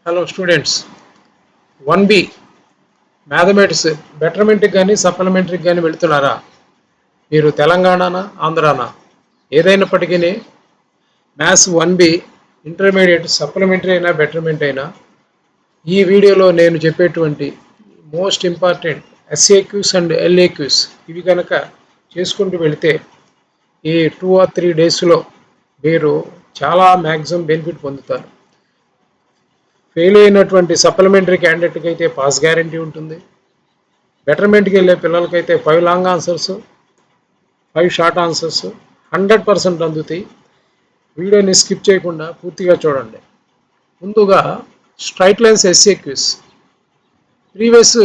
Hello students, 1B mathematics బెటర్మెంట్కి కానీ సప్లిమెంటరీకి కానీ వెళుతున్నారా? మీరు తెలంగాణనా ఆంధ్రానా? ఏదైనప్పటికీ మ్యాథ్స్ 1B ఇంటర్మీడియట్ సప్లిమెంటరీ అయినా బెటర్మెంట్ అయినా ఈ వీడియోలో నేను చెప్పేటువంటి most important SAQs and LAQs ఇవి కనుక చేసుకుంటూ వెళితే ఈ 2 or 3 డేస్లో మీరు చాలా మ్యాక్సిమం బెనిఫిట్ పొందుతారు. ఫెయిల్ అయినటువంటి సప్లిమెంటరీ క్యాండిడేట్కి అయితే పాస్ గ్యారంటీ ఉంటుంది. బెటర్మెంట్కి వెళ్ళే పిల్లలకైతే 5 లాంగ్ ఆన్సర్స్ 5 షార్ట్ ఆన్సర్స్ 100% అందుతాయి. వీడియోని స్కిప్ చేయకుండా పూర్తిగా చూడండి. ముందుగా స్ట్రైట్ లైన్స్ ఎస్ఏక్యూస్. ప్రీవియస్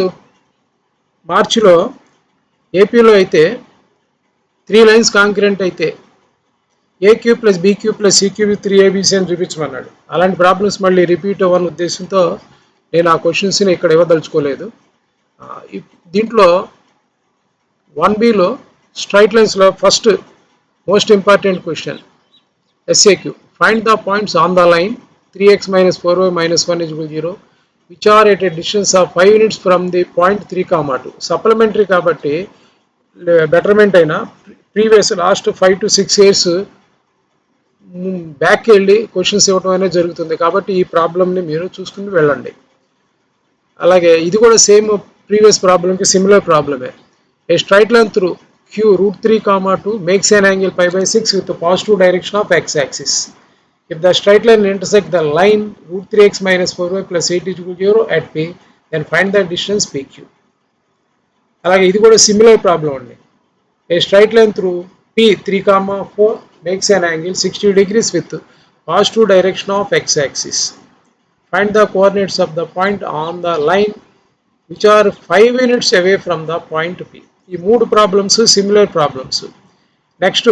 మార్చిలో ఏపీలో అయితే 3 లైన్స్ కాంక్రెంట్ అయితే AQ plus BQ plus CQ 3ABC అని చూపించమన్నాడు. అలాంటి ప్రాబ్లమ్స్ మళ్ళీ రిపీట్ అవ్వని ఉద్దేశంతో నేను ఆ క్వశ్చన్స్ని ఇక్కడ ఇవ్వదలుచుకోలేదు. దీంట్లో 1Bలో స్ట్రైట్ లైన్స్లో first most important question SAQ. Find the points on the line 3x minus 4y minus 1 is equal to 0 which are at a distance of 5 units from the point 3, 2. Supplementary కాబట్టి బెటర్మెంట్ అయినా previous last 5 to 6 years బ్యాక్కి వెళ్ళి questions ఇవ్వడం అనేది జరుగుతుంది. కాబట్టి ఈ ప్రాబ్లమ్ని మీరు చూసుకుని వెళ్ళండి. అలాగే ఇది కూడా సేమ్ ప్రీవియస్ ప్రాబ్లంకి సిమిలర్ ప్రాబ్లమే. A straight line through Q √3, 2 makes an angle π/6 with the positive direction of x-axis. If the straight line intersect the line √3x minus 4y plus 8 is equal to 0 at P, then find the distance PQ. అలాగే ఇది కూడా similar problem అండి. A straight line through P 3, 4 makes an angle 60 degrees with positive direction of x-axis. Find the coordinates of the point on the line which are 5 units away from the point P. ఈ 3 problems similar problems. Next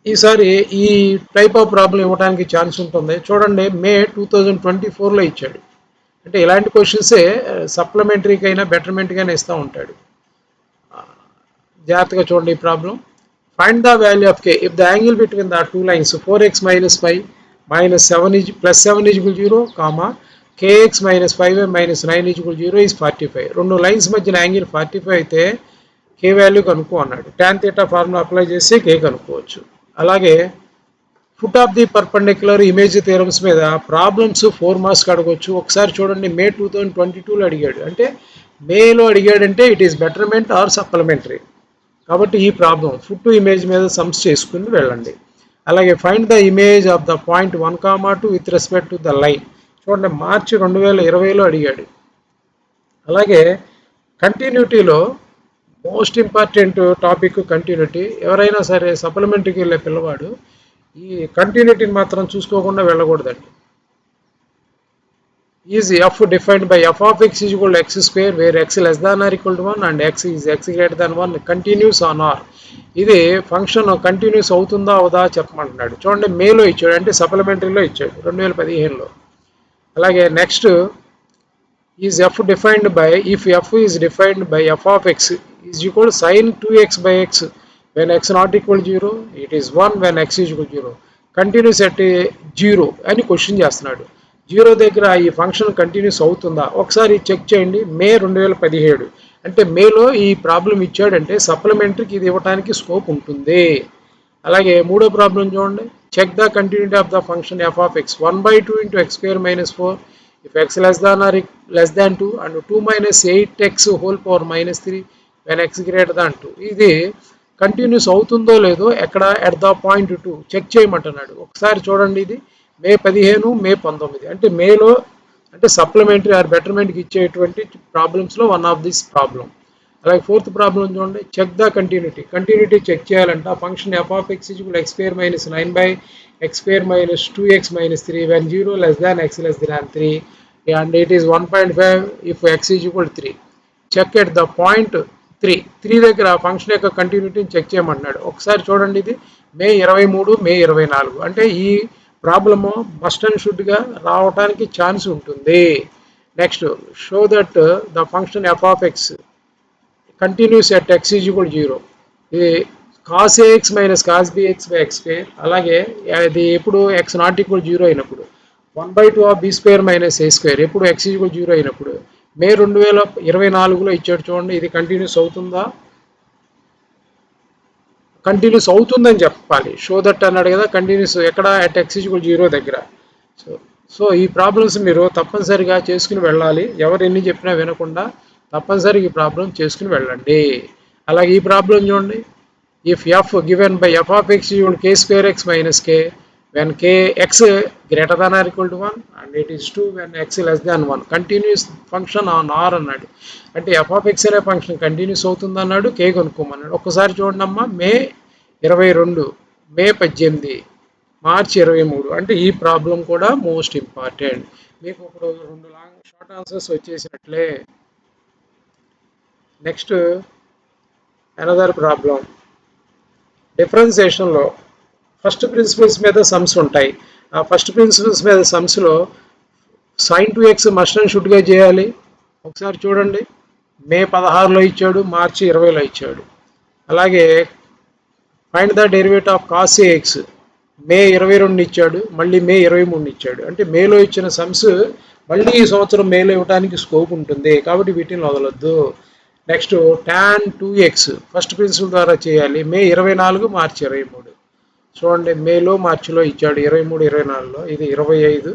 ఈసారి ఈ type of problem ఇవ్వడానికి chance ఉంటుంది. చూడండి, మే 2024లో ఇచ్చాడు. అంటే ఇలాంటి క్వశ్చన్సే సప్లిమెంటరీకైనా బెటర్మెంట్కైనా ఇస్తూ ఉంటాడు. జాగ్రత్తగా చూడండి ఈ problem. Find the value of k if the angle between the two lines 4x minus 5 minus 7 is plus 7 is equal to 0, kx minus 5y minus 9 is equal to 0 is 45. రెండు లైన్స్ మధ్యన యాంగిల్ 45 అయితే k value కనుక్కో అన్నాడు. tan theta formula apply చేసి k కనుక్కోవచ్చు. అలాగే foot of the perpendicular image theorems మీద problems 4 మార్క్స్కి అడగవచ్చు. ఒకసారి చూడండి, మే 2022లో అడిగాడు. అంటే మేలో అడిగాడంటే it is betterment or supplementary. కాబట్టి ఈ ప్రాబ్లం ఫుట్ ఇమేజ్ మీద సమ్స్ చేసుకుని వెళ్ళండి. అలాగే find the image of the point 1, 2 with respect to the line. చూడండి, మార్చి 2020లో అడిగాడు. అలాగే కంటిన్యూటీలో మోస్ట్ ఇంపార్టెంట్ టాపిక్ కంటిన్యూటీ. ఎవరైనా సరే సప్లిమెంటరీకి వెళ్ళే పిల్లవాడు ఈ కంటిన్యూటీని మాత్రం చూసుకోకుండా వెళ్ళకూడదండి. is f defined by f of x is equal to x square where x less than or equal to 1 and x is x greater than 1 continuous on r. ఇది ఫంక్షన్ కంటిన్యూస్ అవుతుందా అవుదా చెప్పమంటున్నాడు. చూడండి, మేలో ఇచ్చాడు, అంటే సప్లిమెంటరీలో ఇచ్చాడు 2015లో. అలాగే next is f defined by if f is defined by f of x is equal sine 2x by x when x not equal to 0 it is 1 when x is equal to 0 continuous at 0 అని question చేస్తున్నాడు. 0 దగ్గర ఈ function continuous అవుతుందా ఒకసారి check చేయండి. మే 2017 అంటే మేలో ఈ ప్రాబ్లం ఇచ్చాడంటే సప్లిమెంటరీకి ఇది ఇవ్వడానికి స్కోప్ ఉంటుంది. అలాగే మూడో ప్రాబ్లం చూడండి, check the continuity of the function f of x 1/2 into x square minus 4 if x less than or less than 2 and 2 minus 8x whole power minus 3 when x greater than 2. ఇది continuous అవుతుందో లేదో ఎక్కడ at the point 2 check చేయమంటున్నాడు. ఒకసారి చూడండి, ఇది మే 15 మే 19 అంటే మేలో అంటే సప్లిమెంటరీ ఆర్ బెటర్మెంట్కి ఇచ్చేటువంటి ప్రాబ్లమ్స్లో వన్ ఆఫ్ దిస్ ప్రాబ్లం. అలాగే ఫోర్త్ ప్రాబ్లం చూడండి, చెక్ ద కంటిన్యూటీ చెక్ చేయాలంటే ఆ function f of x is equal x square minus 9 by x square minus 2x minus 3 when 0 less than x less than 3 and it is 1.5 if x is equal to 3. Check at the point 3 దగ్గర ఆ function యొక్క కంటిన్యూటీని check చేయమంటున్నాడు. ఒకసారి చూడండి, ఇది మే 23 మే 24 అంటే ఈ problem must and షుడ్గా రావడానికి ఛాన్స్ ఉంటుంది. Next show that the function f of X continuous at X is equal 0 ఇది cos ax minus cos bx by x square. అలాగే అది ఎప్పుడు x నాట్ ఈక్వల్ 0 అయినప్పుడు 1/2 of b square minus a square ఎప్పుడు x equal 0 అయినప్పుడు. మే 2024లో ఇచ్చాడు చూడండి. ఇది కంటిన్యూస్ అవుతుందా? కంటిన్యూస్ అవుతుందని చెప్పాలి. షో దట్ అన్నాడు కదా, కంటిన్యూస్ ఎక్కడ అట్ ఎక్స్ ఈక్వల్ 0 దగ్గర. సో సో ఈ ప్రాబ్లమ్స్ మీరు తప్పనిసరిగా చేసుకుని వెళ్ళాలి. ఎవరు ఎన్ని చెప్పినా వినకుండా తప్పనిసరిగా ఈ ప్రాబ్లం చేసుకుని వెళ్ళండి. అలాగే ఈ ప్రాబ్లం చూడండి. If f given by f of x equal k square x minus k when k x greater than or equal to 1 and it is 2 when x less than 1 continuous function on R అన్నాడు. అంటే f of x అనే function continuous అవుతుంది అన్నాడు. కే కనుక్కోమన్నాడు. ఒక్కసారి చూడండి అమ్మా. మే 22, మే 18, మార్చి 23 అంటే ఈ ప్రాబ్లం కూడా మోస్ట్ ఇంపార్టెంట్. మీకు ఇప్పుడు 2 షార్ట్ ఆన్సర్స్ వచ్చేసినట్లే. Next another problem. డిఫరెన్సియేషన్లో ఫస్ట్ ప్రిన్సిపల్స్ మీద సమ్స్ ఉంటాయి. ఆ ఫస్ట్ ప్రిన్సిపల్స్ మీద సమ్స్లో sine two x must and షుడ్గా చేయాలి. ఒకసారి చూడండి. మే 16లో ఇచ్చాడు, మార్చి 20లో ఇచ్చాడు. అలాగే find the derivative of cos x May 22 ఇచ్చాడు, మళ్ళీ మే 23 ఇచ్చాడు. అంటే మేలో ఇచ్చిన సమ్స్ మళ్ళీ ఈ సంవత్సరం మేలో ఇవ్వడానికి స్కోప్ ఉంటుంది, కాబట్టి వీటిని వదలొద్దు. Next tan 2x first principle ద్వారా చేయాలి. మే 24, మార్చి 23. చూడండి, మేలో మార్చిలో ఇచ్చాడు 23, 24లో. ఇది 25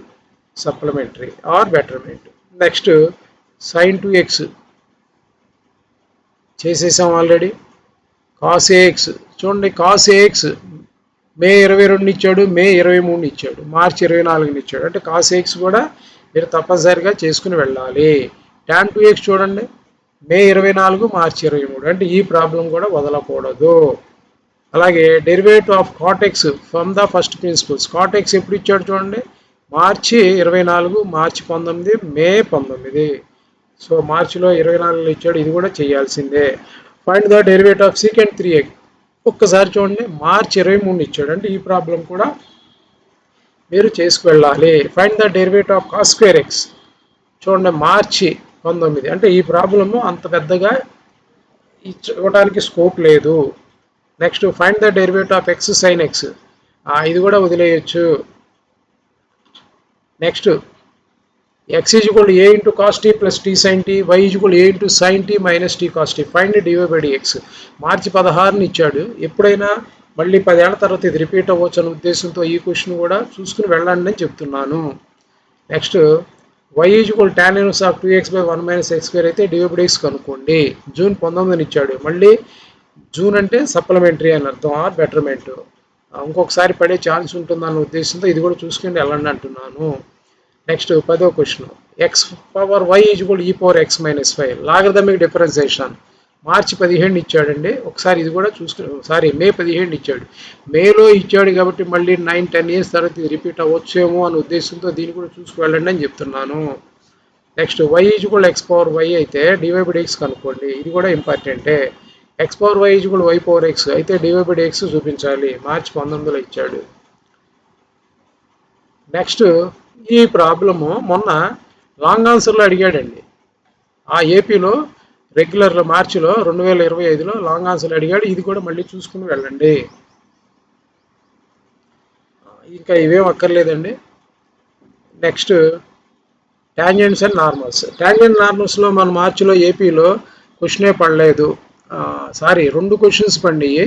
supplementary or betterment. Next sin 2x చేసేసాం ఆల్రెడీ. కాస్ ఏఎక్స్ చూడండి, కాస్ ఏఎక్స్ మే 22 ఇచ్చాడు, మే 23 ఇచ్చాడు, మార్చి 24 ఇచ్చాడు. అంటే కాస్ ఏఎక్స్ కూడా మీరు తప్పనిసరిగా చేసుకుని వెళ్ళాలి. tan 2x చూడండి, మే 24, మార్చి 23. అంటే ఈ ప్రాబ్లం కూడా వదలకూడదు. అలాగే derivative of cot x from the first principles. Cot x ఎప్పుడు ఇచ్చాడు చూడండి, మార్చి 24, మార్చి 19, మే 19. సో మార్చిలో 24లో ఇచ్చాడు. ఇది కూడా చేయాల్సిందే. Find the derivative of secant 3x. ఒక్కసారి చూడండి, మార్చి 23 ఇచ్చాడు. అంటే ఈ ప్రాబ్లం కూడా మీరు చేసుకువెళ్ళాలి. Find the derivative of cos square x చూడండి, మార్చి 19. అంటే ఈ ప్రాబ్లము అంత పెద్దగా ఇవ్వడానికి స్కోప్ లేదు. Next find the derivative of x sine x. ఇది కూడా వదిలేయచ్చు. Next x is equal to a into cos t plus t sin t, y is equal to a into sin t minus t cos t. Find dy by dx. మార్చి 16 ఇచ్చాడు. ఎప్పుడైనా మళ్ళీ 10 ఏళ్ల తర్వాత ఇది repeat అవ్వచ్చు అనే ఉద్దేశంతో ఈ క్వశ్చన్ కూడా చూసుకుని వెళ్ళండి అని చెప్తున్నాను. Next y is equal to tan inverse of 2x by 1 minus x square అయితే dy by dx కనుక్కోండి. జూన్ 19 ఇచ్చాడు. మళ్ళీ జూన్ అంటే సప్లిమెంటరీ అని అర్థం ఆర్ బెటర్మెంట్. ఇంకొకసారి పడే ఛాన్స్ ఉంటుందన్న ఉద్దేశంతో ఇది కూడా చూసుకుని వెళ్ళండి అంటున్నాను. నెక్స్ట్ 10వ question. X power y is equal e power x minus 5 logarithmic differentiation. మార్చి 15 ఇచ్చాడండి. ఒకసారి ఇది కూడా చూసుకుని మే 15 ఇచ్చాడు. మేలో ఇచ్చాడు కాబట్టి మళ్ళీ 9-10 ఇయర్స్ తర్వాత ఇది రిపీట్ అవ్వచ్చేమో అనే ఉద్దేశంతో దీన్ని కూడా చూసుకువెళ్ళండి అని చెప్తున్నాను. Next y is equal x power y అయితే డివై బై డిఎక్స్ కనుక్కోండి. ఇది కూడా ఇంపార్టెంటే. X power y is equal y power x అయితే డివై బై డిఎక్స్ చూపించాలి. మార్చి 19లో ఇచ్చాడు. నెక్స్ట్ ఈ ప్రాబ్లము మొన్న లాంగ్ ఆన్సర్లో అడిగాడండి. ఆ ఏపీలో రెగ్యులర్లో మార్చిలో 2025లో లాంగ్ ఆన్సర్లు అడిగాడు. ఇది కూడా మళ్ళీ చూసుకుని వెళ్ళండి. ఇంకా ఇవేం అక్కర్లేదండి. Next tangents and normals. Tangent నార్మల్స్లో మన మార్చిలో ఏపీలో క్వశ్చనే పడలేదు. 2 క్వశ్చన్స్ పడినాయి.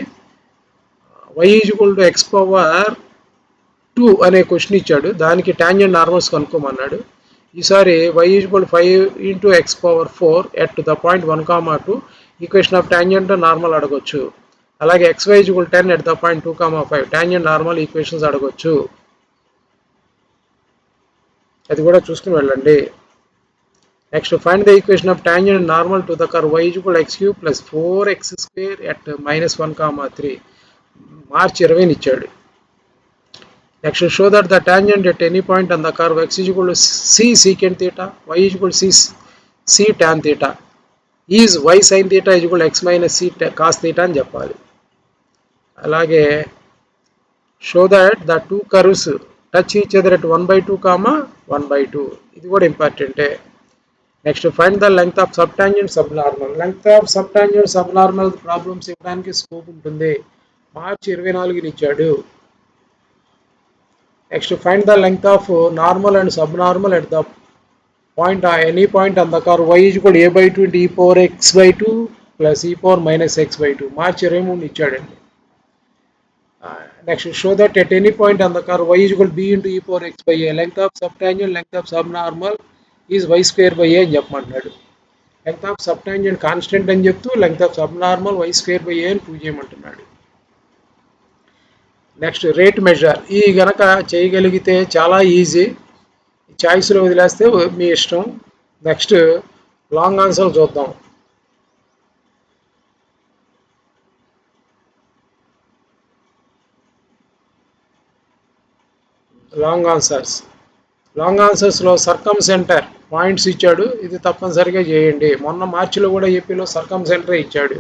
Y is equal to x power 2 అనే క్వశ్చన్ ఇచ్చాడు. దానికి టాంజెంట్ నార్మల్స్ కనుక్కోమన్నాడు. ఈసారి y is equal 5 into X power 4 at the point 1, 2 equation of tangent normal అడగొచ్చు. అలాగే xy is equal 10 at the point 2, 5 tangent normal equations అడగొచ్చు. అది కూడా చూసుకుని వెళ్ళండి. Next find the equation of tangent normal to the curve y is equal x³ plus 4x² at -1, 3 మార్చి 20 ఇచ్చాడు. Next, show that the tangent at any point on the curve x is equal to c secant theta, y is equal to c tan theta, is y sin theta is equal to x minus c cos theta అని చెప్పాలి. అలాగే show that the two curves touch each other at 1/2, 1/2. ఇది కూడా ఇంపార్టెంటే. Next find the length of sub tangent sub normal. Length of sub tangent sub normal problems ఇవ్వడానికి scope ఉంటుంది. మార్చి 24 ఇచ్చాడు. Next find the length of normal and sub normal at the point any point on the curve y is equal to a by 2 into e power x by 2 plus e power minus x by 2 మార్చి 23 ఇచ్చాడండి. Next show that at any point on the curve y is equal to b into e power x by a length of subtangent length of subnormal is y square by a అని చెప్పమంటున్నాడు. Length of subtangent constant అని చెప్తూ length of subnormal y square by a అని prove చేయమంటున్నాడు. Next rate measure ఈ గనక చేయగలిగితే చాలా ఈజీ, చాయిస్లో వదిలేస్తే మీ ఇష్టం. నెక్స్ట్ లాంగ్ ఆన్సర్ చూద్దాం. లాంగ్ ఆన్సర్స్లో సర్కమ్ సెంటర్ పాయింట్స్ ఇచ్చాడు, ఇది తప్పనిసరిగా చేయండి. మొన్న మార్చిలో కూడా ఏపీలో సర్కమ్ సెంటర్ ఇచ్చాడు.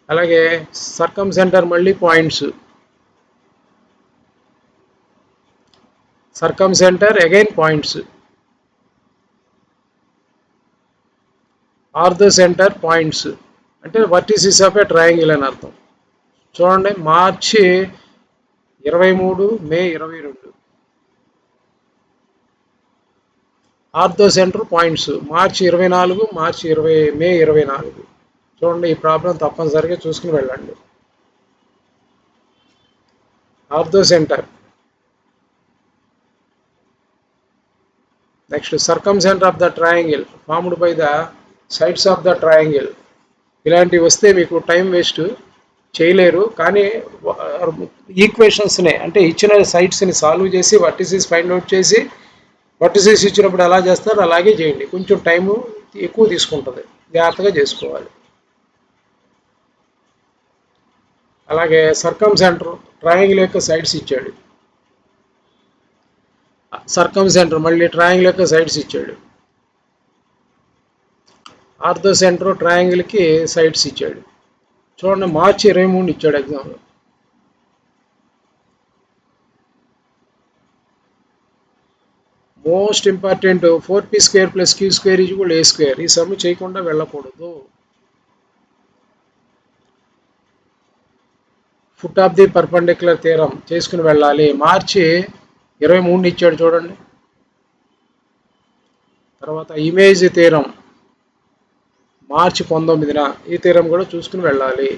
అలాగే సర్కమ్ సెంటర్ మళ్ళీ points, circumcentre again points, or the centre points అంటే వర్టిసిస్ ఆఫ్ ఏ ట్రయాంగిల్ అని అర్థం. చూడండి మార్చి 23 మే 22 ఆర్థో సెంటర్ పాయింట్స్ మార్చి 24 మార్చి 20 మే 24. చూడండి ఈ ప్రాబ్లం తప్పనిసరిగా చూసుకుని వెళ్ళండి. Orthocentre, next circumcentre of the triangle formed by the sides of the triangle. ఇలాంటివి వస్తే మీకు టైం వేస్ట్ చేయలేరు, కానీ ఈక్వేషన్స్నే అంటే ఇచ్చిన సైడ్స్ని సాల్వ్ చేసి వర్టిసిస్ ఫైండ్ అవుట్ చేసి వర్టిసిస్ ఇచ్చినప్పుడు ఎలా చేస్తారో అలాగే చేయండి. కొంచెం టైము ఎక్కువ తీసుకుంటుంది, జాగ్రత్తగా చేసుకోవాలి. అలాగే సర్కమ్ సెంటర్ ట్రయాంగిల్ యొక్క సైడ్స్ ఇచ్చాడు, సర్కమ్ సెంటర్ మళ్ళీ ట్రయాంగిల్ యొక్క సైడ్స్ ఇచ్చాడు, ఆర్థో సెంటర్ ట్రయాంగిల్కి సైడ్స్ ఇచ్చాడు. చూడండి మార్చి 23 ఇచ్చాడు ఎగ్జామ్లో. Most important 4p square plus q square is equal a square. ఈ సమ్ చేయకుండా వెళ్ళకూడదు. Foot of the perpendicular theorem చేసుకుని వెళ్ళాలి. మార్చి 23 ఇచ్చాడు చూడండి. తర్వాత ఇమేజ్ థీరం మార్చి 19న, ఈ థీరం కూడా చూసుకుని వెళ్ళాలి.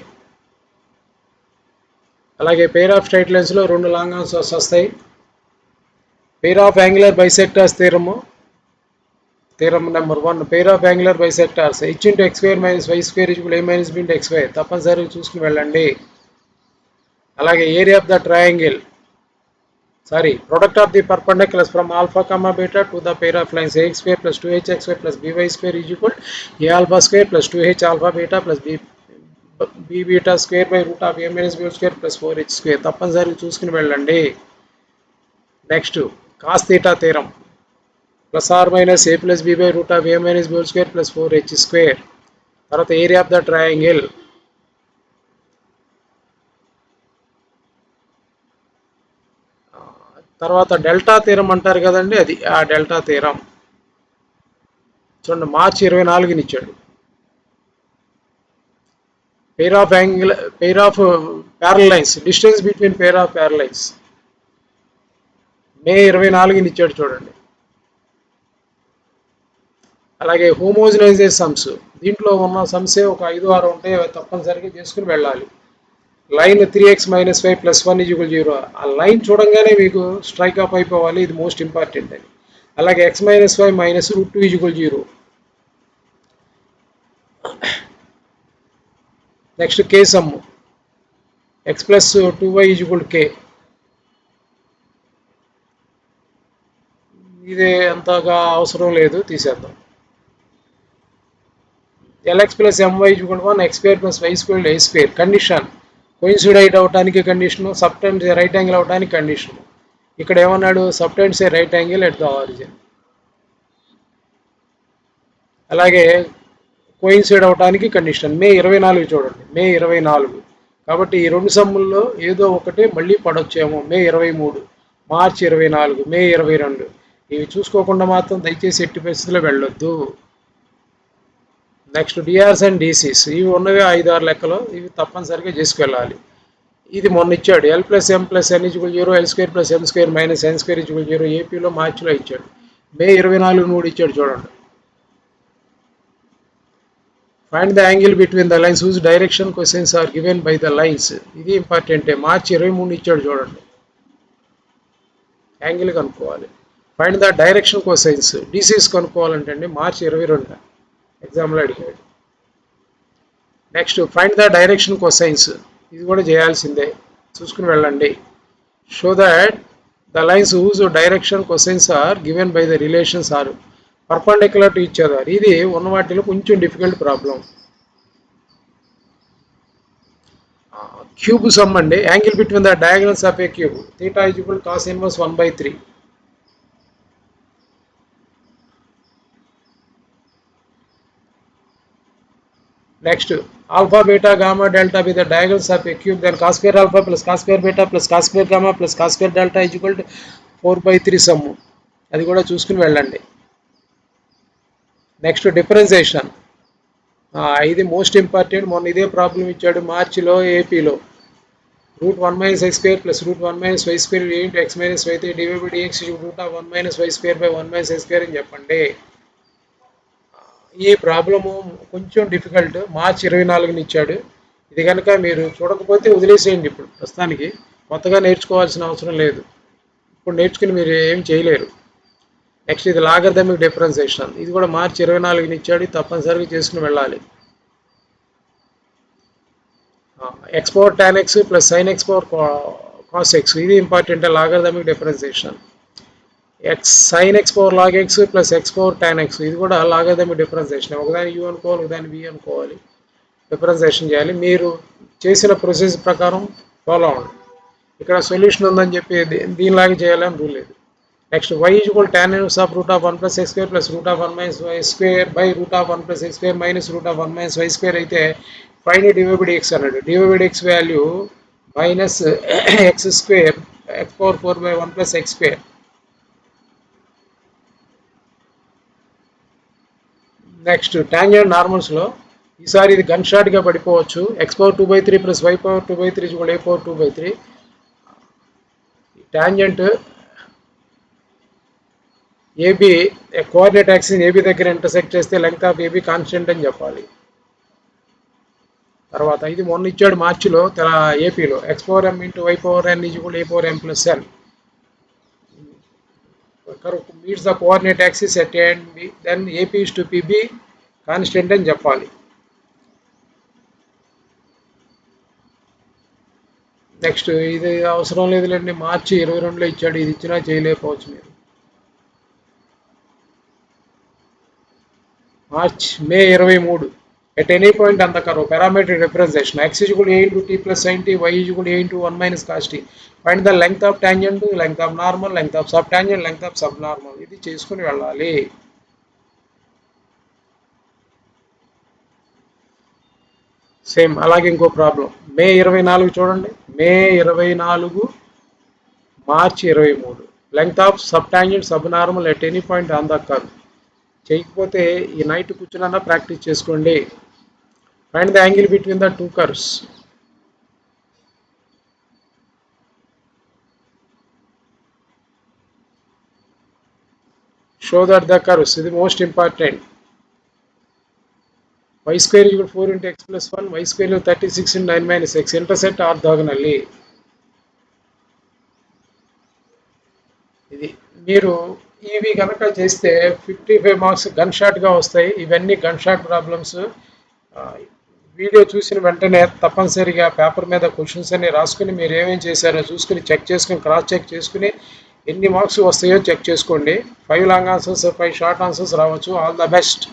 అలాగే పెయిర్ ఆఫ్ స్ట్రైట్ లైన్స్లో 2 లాంగ్ ఆన్సర్స్ వస్తాయి. Pair of angular bisectors theorem number 1, pair of angular bisectors h into x square minus y square is equal a minus b into x square తప్పనిసరిగా చూసుకుని వెళ్ళండి. అలాగే area of the triangle product of the perpendiculars from alpha comma beta to the pair of lines ax square plus 2hx square plus by square is equal a alpha square plus 2h alpha beta plus b beta square by root of a minus b square plus 4h square తప్పనిసరిగా చూసుకుని వెళ్ళండి. Next cos theta theorem plus or minus a plus b by root of a minus b square plus 4h square. తర్వాత area of the triangle, తర్వాత delta theorem అంటారు కదండి, అది ఆ delta theorem. చూడండి మార్చి 24ని ఇచ్చాడు. Pair of parallel lines distance between pair of parallel lines May 24ని ఇచ్చాడు చూడండి. అలాగే హోమోజనైజేషన్ సమ్స్, దీంట్లో ఉన్న సమ్సే ఒక 5-6 ఉంటాయి, అవి తప్పనిసరిగా చేసుకుని వెళ్ళాలి. Line 3x minus 5 plus 1 is equal 0, ఆ లైన్ చూడంగానే మీకు స్ట్రైక్ అప్ అయిపోవాలి, ఇది మోస్ట్ ఇంపార్టెంట్ అని. అలాగే x minus 5 minus root 2 is equal 0. Next k sum x plus 2y is equal k, ఇది అంతగా అవసరం లేదు, తీసేద్దాం. lx plus my is equal 1 x square plus y square a square. Condition coincident అవడానికి condition, subtends right angle అవడానికి condition. ఇక్కడ ఏమన్నాడు, subtends right angle at the origin. అలాగే కోయిన్సైడ్ అవడానికి కండిషన్ మే 24 చూడండి, మే 24. కాబట్టి ఈ 2 సమ్ముల్లో ఏదో ఒకటి మళ్ళీ పడొచ్చేమో. మే 23, మార్చి 24, మే 22. ఇవి చూసుకోకుండా మాత్రం దయచేసి ఎట్టి పరిస్థితుల్లో వెళ్ళొద్దు. నెక్స్ట్ డిఆర్స్ అండ్ డీసీస్, ఇవి ఉన్నవి 5-6 లెక్కలు, ఇవి తప్పనిసరిగా చేసుకెళ్ళాలి. ఇది మొన్న ఇచ్చాడు L plus M plus N equal 0 L square plus M square minus N square equal 0 ఏపీలో మార్చిలో ఇచ్చాడు. మే 24 నోడు ఇచ్చాడు చూడండి. Find the angle between the lines whose direction questions are given by the lines. ఇది ఇంపార్టెంటే. మార్చి 23 ఇచ్చాడు చూడండి. యాంగిల్ కనుక్కోవాలి. Find the direction questions DCs కనుక్కోవాలంటే అండి మార్చి 22 ఎగ్జామ్లో అడిగాడు. Next find the direction cosines. ఇది కూడా చేయాల్సిందే, చూసుకుని వెళ్ళండి. Show that the lines whose direction cosines are given by the relations are perpendicular to each other. ఇది ఉన్న వాటిలో కొంచెం డిఫికల్ట్ ప్రాబ్లం. క్యూబ్ సమ్ అండి. Angle between the diagonals of a cube theta equal cos inverse 1/3. Next, alpha, beta, gamma, delta be the diagonals of a cube. Then cos square alpha plus cos square beta plus cos square gamma plus cos square delta is equal to 4/3 sum. అది కూడా చూసుకుని వెళ్ళండి. Next differentiation. ఇది most important. మొన్న ఇదే problem ఇచ్చాడు మార్చిలో ఏపీలో. √1 - x² plus √1 - y² into x - y3 divided by dx is √1 - y² by 1 - x² అని చెప్పండి. ఈ ప్రాబ్లము కొంచెం డిఫికల్ట్. మార్చి 24 ఇచ్చాడు. ఇది కనుక మీరు చూడకపోతే వదిలేసేయండి. ఇప్పుడు ప్రస్తుతానికి కొత్తగా నేర్చుకోవాల్సిన అవసరం లేదు. ఇప్పుడు నేర్చుకుని మీరు ఏం చేయలేరు. నెక్స్ట్ ఇది లాగరిథమిక్ డిఫరెన్సియేషన్. ఇది కూడా మార్చి 24 ఇచ్చాడు. తప్పనిసరిగా చేసుకుని వెళ్ళాలి. x power tan x plus sin x power cos x. ఇది important. Logarithmic differentiation. x sin x power log x plus x power tan x. ఇది కూడా లాగరిథమిక్ డిఫరెన్సియేషన్. ఒకదాని u అనుకోవాలి, ఒకదాని v అనుకోవాలి. డిఫరెన్సియేషన్ చేయాలి. మీరు చేసిన ప్రొసెస్ ప్రకారం ఫాలో అవ్వండి. ఇక్కడ సొల్యూషన్ ఉందని చెప్పి దీనిలాగా చేయాలని రూల్ లేదు. Next y equal tan inverse of √1 + x² plus √1 - y² by √1 + x² minus √1 - y² అయితే ఫైండ్ డివైడ్ బై x అన్నాడు. Divide by x value minus x² x power 4/1 plus x². Next tangent నార్మల్స్లో ఈసారి ఇది gun షాట్గా పడిపోవచ్చు. x power 2/3 plus y power 2/3 కూడా a power 2/3. Tangent AB coordinate axis AB దగ్గర intersect చేస్తే లెంగ్త్ ఆఫ్ ఏబి కాన్స్టెంట్ అని చెప్పాలి. తర్వాత ఇది మొన్న ఇచ్చాడు మార్చిలో ఏపీలో. x power m into y power n is equal a power m plus n. meets the coordinate axis at A and B, then AP is to PB constant అని చెప్పాలి. నెక్స్ట్ ఇది అవసరం లేదులేండి, మార్చి 22లో ఇచ్చాడు. ఇది ఇచ్చినా చేయలేకపోవచ్చు మీరు. మే 23 at any point on the curve parametric representation x is equal to a into t plus sin t, y is equal to a into 1 minus cos t. Find the length of tangent, length of normal, length of subtangent, length of subnormal. ఇది చేసుకుని వెళ్ళాలి. Same అలాగే ఇంకో problem May 24 చూడండి. May 24 మార్చి 23 length of subtangent subnormal at any point on the curve. చేయకపోతే ఈ night కూర్చున్నా ప్రాక్టీస్ చేసుకోండి. Find the angle between the two curves. Show that the curves is the most important. Y square is equal to 4 into x plus 1, y square is 36 into 9 minus x. Intersect orthogonally. ఇది మీరు ఇవి కనుక చేస్తే 55 marks gun షాట్గా వస్తాయి. ఇవన్నీ gun shot problems. Video చూసిన వెంటనే తప్పనిసరిగా పేపర్ మీద క్వశ్చన్స్ అన్ని రాసుకుని మీరు ఏమేమి చేశారో చూసుకుని చెక్ చేసుకుని క్రాస్ చెక్ చేసుకుని ఎన్ని మార్క్స్ వస్తాయో చెక్ చేసుకోండి. 5 లాంగ్ ఆన్సర్స్ 5 షార్ట్ ఆన్సర్స్ రావచ్చు. All the best.